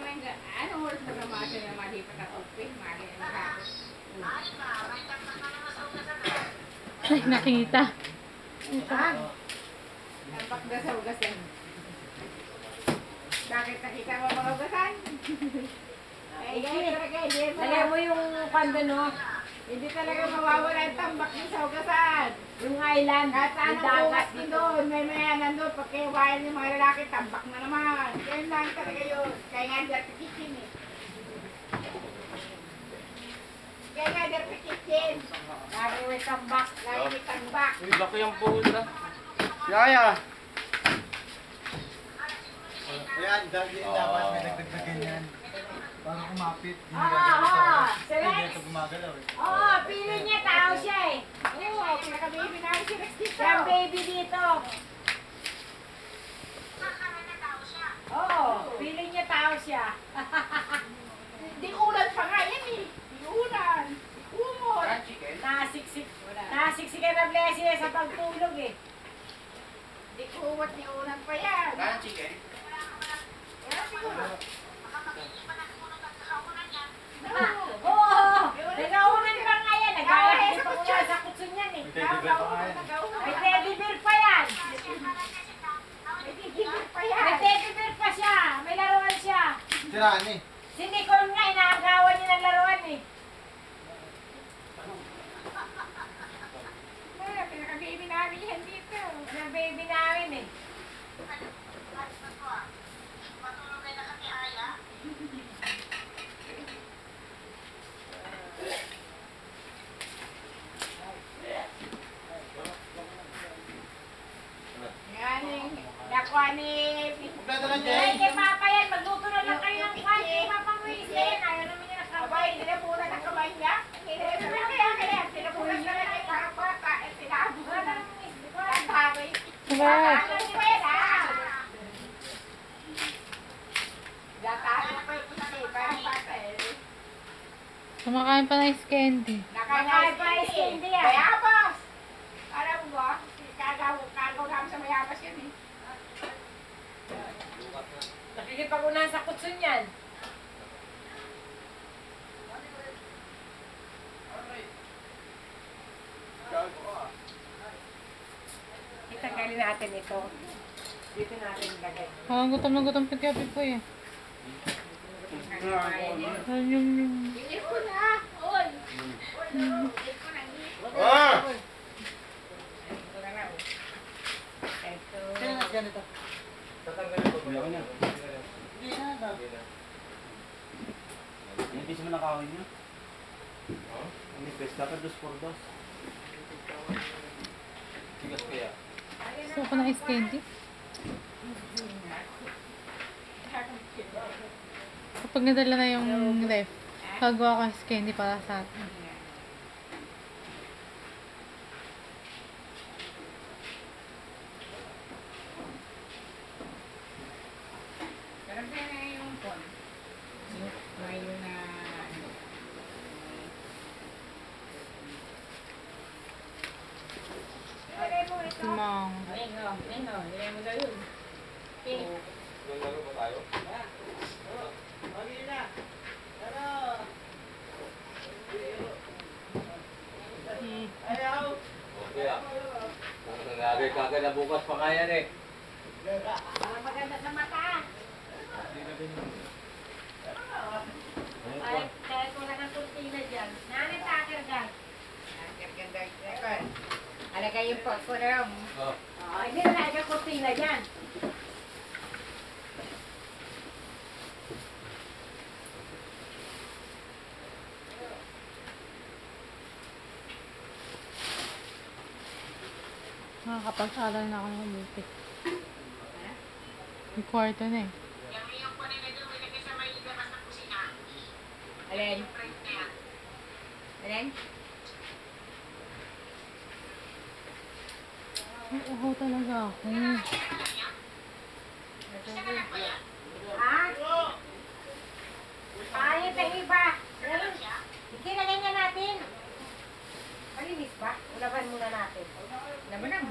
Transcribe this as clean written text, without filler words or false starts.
Anong oras mo naman siya na malipat ang toothpaste? Mali ang sabi. Ay, nakita. Tambak na sa ugasan. Bakit nakita mo mga ugasan? Ay, ganyan talaga. Alam mo yung pando, no? Hindi talaga mawawala yung tambak niya sa ugasan. Yung island. Kahit saan yung ang ugas dagat din dito. doon, may maya nandun. Pag kayawayan yung mga lalaki, tambak na naman. Ganyan lang talaga yun. Kaya nga dirty kitchen eh. Kaya nga dirty kitchen. Lagi may tambak. Lagi may tambak. Uy, laki ang puta. Yaya! Ayan, dapat may nagdagdagan yan. Para kumapit. Select. Hindi ito gumagalaw eh. Oo, pili niya tao siya eh. Oo, pinaka-baby namin si Rex dito. Siya ang baby dito. Oo, pili niya tao siya. Di ulan pa nga yan eh. Di ulan. Di kumot. Nasiksikan na blessing sa pagtulog eh. Di kumot, di ulan pa yan. Kaya chicken? Wala siguro. Oo, nagaunan pa nga yan. Naglalaki pa nga sa kutsun yan eh. May teddy bear pa kaya. May teddy bear pa yan. May tigil pa May yan. teddy bear pa siya. May laruan siya. Siraan eh. Si Nicole nga, inaagawan niya ng laruan eh. Wala, pinaka-baby namin yan dito. Yan ang baby namin eh. Yan yung nakuha ni... Kompleto lang Ay, dyan. kay Papa yan, magluto na lang kayo ng kwan. Kay Papa Moisen, ayaw naman niya Abay, nakabayin. sinapunan ang kamay niya. Kaya, sinapunan ka lang yung parang bata. Sinapunan. Tatagay. Tatagay si Pera. Tatagay pa yung kasi, parang bata eh. Kumakain pa ng candy. Nakain pa yung candy yan. Mayabas! Alam mo ba? Kagaw namin sa mayabas yan eh. Nakikipag-unahan sa kutsun yan. Itanggalin natin ito. Dito natin ilagay. Parang gutom na gutom si Kapi po eh. Ayun yung... Bigyan ko na! Oy! Bigyan ko na. Ah! Ito na lang. Ito. Kaya nga ganito. Tatanggalin ko. Bilang niya. Hindi na. Hindi mo nakawin niya? Ang nipis. Dapat 2x2. Sigas kaya. Gusto ko ng candy. Kapag nadala na yung ref, gagawa ko ng candy para sa atin. Pero na yung phone. Ngayon na ano. Ilagay mo ito. Tumang. Ayun o. Ilagay mo daw yun. Okay. Lalo ba tayo? Okay ah. Nagagay kagad na bukas pa kaya eh. Para maganda sa mata. Ay, kahit wala kang kurtina dyan. Nanay takir dyan. Ganda. Alagay yung popcorn. Oh. Hindi na nalagay ang kurtina dyan. Nakakapag-aral na ako ng buti. May kwarto na eh. Alin? Alin? Ay, uhaw talaga ako. Ha? Pahit ang iba. Ikinagay nga natin. Malinis ba? Ulaban muna natin. Laban na